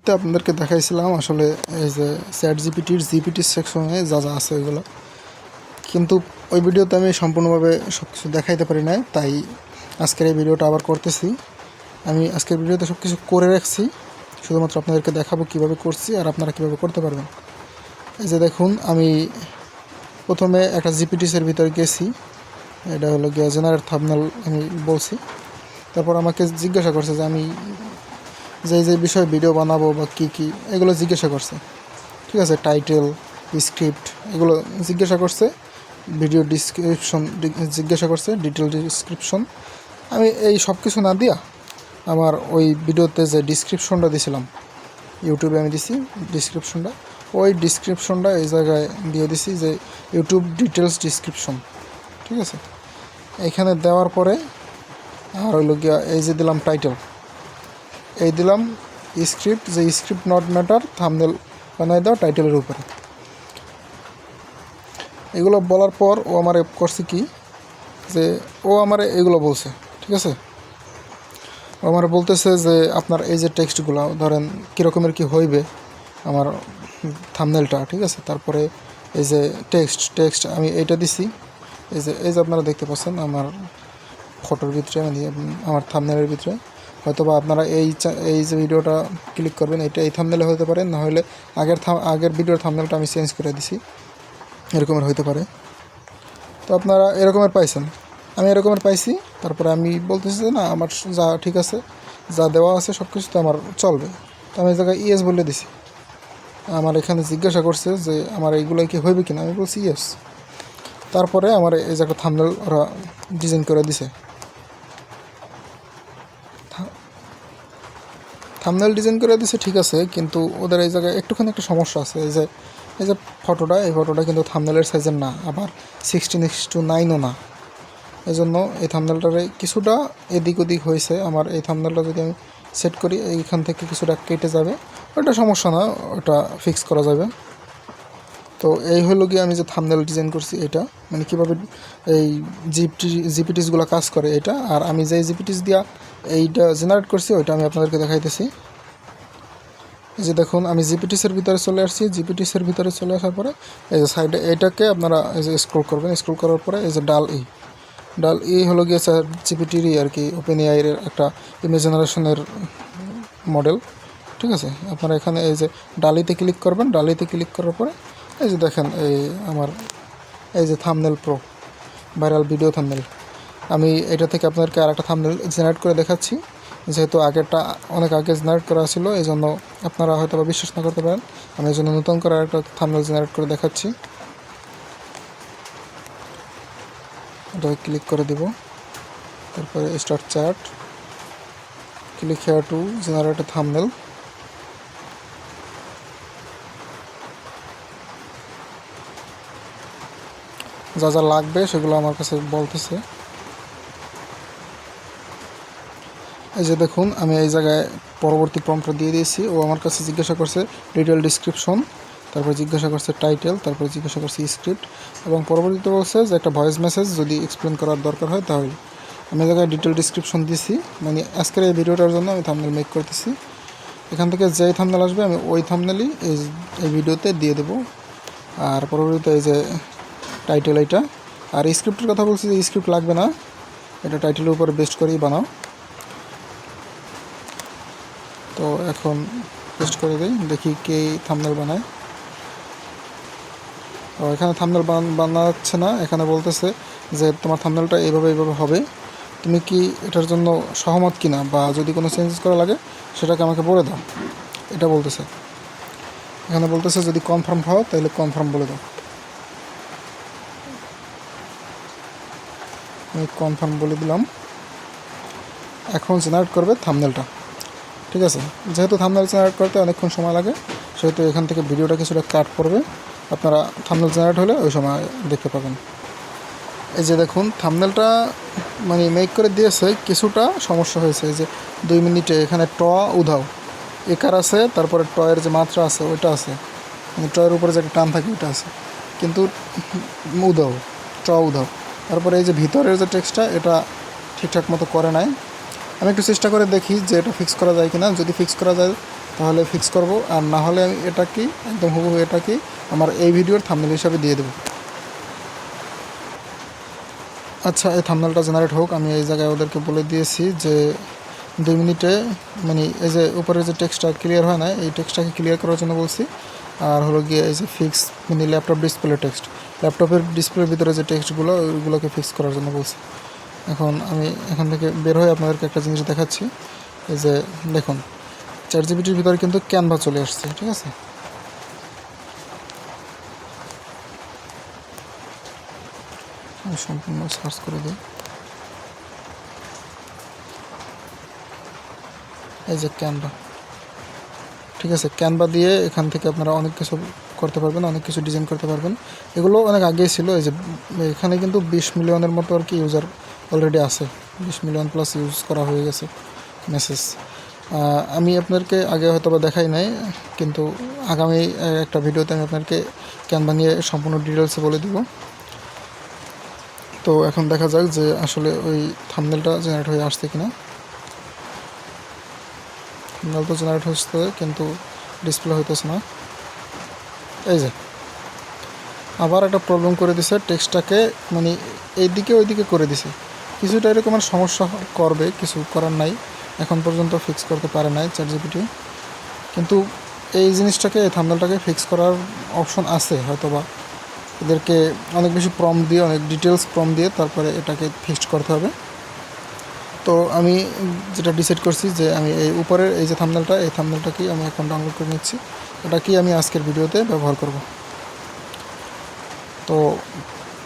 তো আপনাদেরকে দেখাইছিলাম আসলে এই যে চ্যাট জিপিটি সেকশনে যা যা আছে ওইগুলো, কিন্তু ওই ভিডিওতে আমি সম্পূর্ণভাবে সব কিছু দেখাইতে পারি না। তাই আজকের এই ভিডিওটা আবার করতেছি। আমি আজকের ভিডিওতে সব কিছু করে রাখছি, শুধুমাত্র আপনাদেরকে দেখাবো কিভাবে করছি আর আপনারা কিভাবে করতে পারবেন। এই যে দেখুন, আমি প্রথমে একটা জিপিটিসের ভিতরে গেছি, এটা হলো গিয়া জেনারেট থাম্বনেল আমি বলছি। তারপর আমাকে জিজ্ঞাসা করছে যে আমি যে বিষয়ে ভিডিও বানাবো বা কী এগুলো জিজ্ঞাসা করছে। ঠিক আছে, টাইটেল, স্ক্রিপ্ট এগুলো জিজ্ঞাসা করছে, ভিডিও ডিসক্রিপশন জিজ্ঞাসা করছে, ডিটেল ডিসক্রিপশন। আমি এই সব কিছু না দিয়া আমার ওই ভিডিওতে যে ডিসক্রিপশনটা দিছিলাম, ইউটিউবে আমি দিছি ডিসক্রিপশনটা, ওই ডিসক্রিপশনটা এই জায়গায় দিয়ে দিছি যে ইউটিউব ডিটেলস ডিসক্রিপশন। ঠিক আছে, এখানে দেওয়ার পরে আর হইল গিয়া এই যে দিলাম টাইটেল, এই দিলাম স্ক্রিপ্ট, যে স্ক্রিপ্ট নট ম্যাটার, থাম্বনেল বানাই দাও টাইটেলের উপরে। এগুলো বলার পর ও আমার করছে কি, যে ও আমার এগুলো বলছে। ঠিক আছে, ও আমার বলতেছে যে আপনার এই যে টেক্সটগুলো ধরেন কীরকমের কী হইবে আমার থাম্বনেলটা। ঠিক আছে, তারপরে এই যে টেক্সট আমি এইটা দিছি, এই যে আপনারা দেখতে পাচ্ছেন আমার ফটোর ভিতরে, মানে আমার থাম্বনেলের ভিতরে। হয়তোবা আপনারা এই যে ভিডিওটা ক্লিক করবেন, এটা এই থাম্বনেলে হতে পারে, না হলে আগের ভিডিওর থাম্বনেলটা আমি চেঞ্জ করে দিছি, এরকমের হইতে পারে। তো আপনারা এরকমের পাইছেন, আমি এরকমের পাইছি। তারপরে আমি বলতেছি যে না, আমার যা ঠিক আছে, যা দেওয়া আছে সব কিছু তো আমার চলবে। তো আমি এই জায়গায় ইয়েস বলে দিছি। আমার এখানে জিজ্ঞাসা করছে যে আমার এইগুলো কি হইবে কিনা, আমি বলছি ইয়েস। তারপরে আমার এই যে একটা থাম্বনেল ওরা ডিজাইন করে দিছে। থাম্বনেল ডিজাইন করে দিছে ঠিক আছে, কিন্তু ওদের এই জায়গায় একটুখানি একটা সমস্যা আছে। এই যে ফটোটা কিন্তু থাম্বনেলের সাইজের না, আবার 16:9ও না। এই জন্য এই থাম্বনেলটারে কিছুটা এদিক ওদিক হয়েছে। আমার এই থাম্বনেলটা যদি আমি সেট করি, এইখান থেকে কিছুটা কেটে যাবে, ওটা সমস্যা না, ওটা ফিক্স করা যাবে। তো এই হলো গিয়ে আমি যে থাম্বনেল ডিজাইন করছি, এটা মানে কীভাবে এই জিপিটিসগুলো কাজ করে এটা। আর আমি যে জিপিটিস দিয়া এইটা জেনারেট করছি ওইটা আমি আপনাদেরকে দেখাইতেছি। এই যে দেখুন, আমি জিপিটিসের ভিতরে চলে আসছি। জিপিটিসের ভিতরে চলে আসার পরে এই যে সাইডে এইটাকে আপনারা এই যে স্ক্রল করবেন, স্ক্রল করার পরে এই যে ডাল ই হলো গিয়ে চ্যাট জিপিটিরই আর কি, ওপেন এআইয়ের একটা ইমেজ জেনারেশনের মডেল। ঠিক আছে, আপনারা এখানে এই যে ডালিতে ক্লিক করবেন। ডালিতে ক্লিক করার পরে এই যে দেখেন এই আমার এই যে thumbnail pro, viral video thumbnail. আমি এটা থেকে আপনাদেরকে আর একটা থাম্বনেল জেনারেট করে দেখাচ্ছি, যেহেতু আগেরটা অনেক আগে জেনারেট করা ছিল, এই জন্য আপনারা হয়তো বা বিশ্বাস না করতে পারেন। আমি এই জন্য নতুন করে একটা থাম্বনেল জেনারেট করে দেখাচ্ছি। এটা ক্লিক করে দিব, তারপরে start chat, click here to generate A thumbnail. যা যা লাগবে সেগুলো আমার কাছে বলতেছে। এই যে দেখুন, আমি এই জায়গায় পরবর্তী প্রম্পটটা দিয়ে দিয়েছি। ও আমার কাছে জিজ্ঞাসা করছে ডিটেল ডিসক্রিপশন, তারপর জিজ্ঞাসা করছে টাইটেল, তারপরে জিজ্ঞাসা করছে স্ক্রিপ্ট, এবং পরবর্তীতে বলছে যে একটা ভয়েস মেসেজ যদি এক্সপ্লেন করার দরকার হয় তাহলে। আমি এই জায়গায় ডিটেল ডিসক্রিপশন দিছি, মানে আজকের এই ভিডিওটার জন্য আমি থাম্বনেল মেক করতেছি। এখান থেকে যেই থাম্বনেল আসবে আমি ওই থাম্বনেলই এই ভিডিওতে দিয়ে দেবো। আর পরবর্তীতে এই যে টাইটেল এইটা, আর স্ক্রিপ্টের কথা বলছি যে স্ক্রিপ্ট লাগবে না, এটা টাইটেলের উপর বেস্ট করেই বানাও। তো এখন পেস্ট করে দিই, দেখি কে থাম্বনেল বানায়। তো এখানে থাম্বনেল বানাচ্ছে না, এখানে বলতেছে যে তোমার থাম্বনেলটা এইভাবে হবে, তুমি কি এটার জন্য সহমত কিনা, বা যদি কোনো চেঞ্জেস করা লাগে সেটাকে আমাকে বলে দাও, এটা বলতেছে। এখানে বলতেছে যদি কনফার্ম হও তাহলে কনফার্ম বলে দাও। আমি কনফার্ম বলে দিলাম। এখন জেনারেট করবে থাম্বনেলটা। ঠিক আছে, যেহেতু থাম্বনেল জেনারেট করতে অনেকক্ষণ সময় লাগে, সেহেতু এখান থেকে ভিডিওটা কিছুটা কাট পড়বে, আপনারা থাম্বনেল জেনারেট হলে ওই সময় দেখতে পাবেন। এই যে দেখুন, থাম্বনেলটা মানে মেক করে দিয়েছে, কিছুটা সমস্যা হয়েছে। এই যে 2 মিনিটে এখানে উধাও একার আছে, তারপরে টয়ের যে মাত্রা আছে ওইটা আছে, মানে টয়ের উপরে যে একটা টান থাকে ওইটা আছে, কিন্তু উধাও উধাও। তারপরে এই যে ভিতরের যে টেক্সটটা, এটা ঠিকঠাক মতো করে নাই। আমি একটু চেষ্টা করে দেখি যে এটা ফিক্স করা যায় কিনা। যদি ফিক্স করা যায় তাহলে ফিক্স করব, আর না হলে আমি এটা কি একদম হুবহু এটা কি আমার এই ভিডিওর থাম্বনেল হিসাবে দিয়ে দেবো। আচ্ছা, এই থাম্বনেলটা জেনারেট হোক। আমি এই জায়গায় ওদেরকে বলে দিয়েছি যে 2 মিনিটে, মানে এই যে উপরে যে টেক্সটটা ক্লিয়ার হয় না, এই টেক্সটটাকে ক্লিয়ার করার জন্য বলছি। আর হলো গিয়ে এই যে ফিক্স, মানে ল্যাপটপ ডিসপ্লে টেক্সট, ল্যাপটপের ডিসপ্লের ভিতরে যে টেক্সটগুলো ওইগুলোকে ফিক্স করার জন্য বলছি। এখন আমি এখান থেকে বের হয়ে আপনাদেরকে একটা জিনিস দেখাচ্ছি। এই যে দেখুন, চ্যাটজিপিটির ভিতরে কিন্তু ক্যানভা চলে আসছে, ঠিক আছে। আমি সম্পূর্ণ সার্চ করে দিই। এই যে ক্যানভা, ঠিক আছে। ক্যানভা দিয়ে এখান থেকে আপনারা অনেক কিছু করতে পারবেন, অনেক কিছু ডিজাইন করতে পারবেন। এগুলো অনেক আগেই ছিল। এই যে এখানে কিন্তু 20 মিলিয়নের মতো আর কি ইউজার অলরেডি আছে, 20 মিলিয়ন প্লাস ইউজ করা হয়ে গেছে মেসেজ। আমি আপনাদেরকে আগে হয়তো বা দেখাই নাই, কিন্তু আগামী একটা ভিডিওতে আমি আপনাদেরকে ক্যানভা নিয়ে সম্পূর্ণ ডিটেলসে বলে দিব। তো এখন দেখা যাক যে আসলে ওই থাম্বনেলটা জেনারেট হয়ে আসছে কিনা। থাম্বনেল তো জেনারেট হচ্ছে কিন্তু ডিসপ্লে হইতেছে না। এই যে আবার একটা প্রবলেম করে দিছে, টেক্সটটাকে মানে এইদিকে ওইদিকে করে দিছে। কিছুটা এরকমের সমস্যা করবে, কিছু করার নাই। এখন পর্যন্ত ফিক্স করতে পারে নাই চ্যাটজিপিটি, কিন্তু এই জিনিসটাকে, এই থাম্বনেলটাকে ফিক্স করার অপশন আছে হয়তোবা। এদেরকে অনেক বেশি প্রম্পট দিয়ে, অনেক ডিটেলস প্রম্পট দিয়ে তারপরে এটাকে ফিক্সড করতে হবে। তো আমি যেটা ডিসাইড করছি যে আমি এই উপরের এই যে থাম্বনেলটা, এই থাম্বনেলটাকেই আমি এখন ডাউনলোড করে নিচ্ছি। এটা কি আমি আজকের ভিডিওতে ব্যবহার করব। তো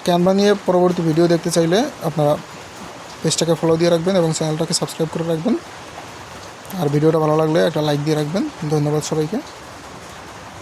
ক্যানভা নিয়ে পরবর্তী ভিডিও দেখতে চাইলে আপনারা পেজটাকে ফলো দিয়ে রাখবেন এবং চ্যানেলটাকে সাবস্ক্রাইব করে রাখবেন। আর ভিডিওটা ভালো লাগলে একটা লাইক দিয়ে রাখবেন। ধন্যবাদ সবাইকে।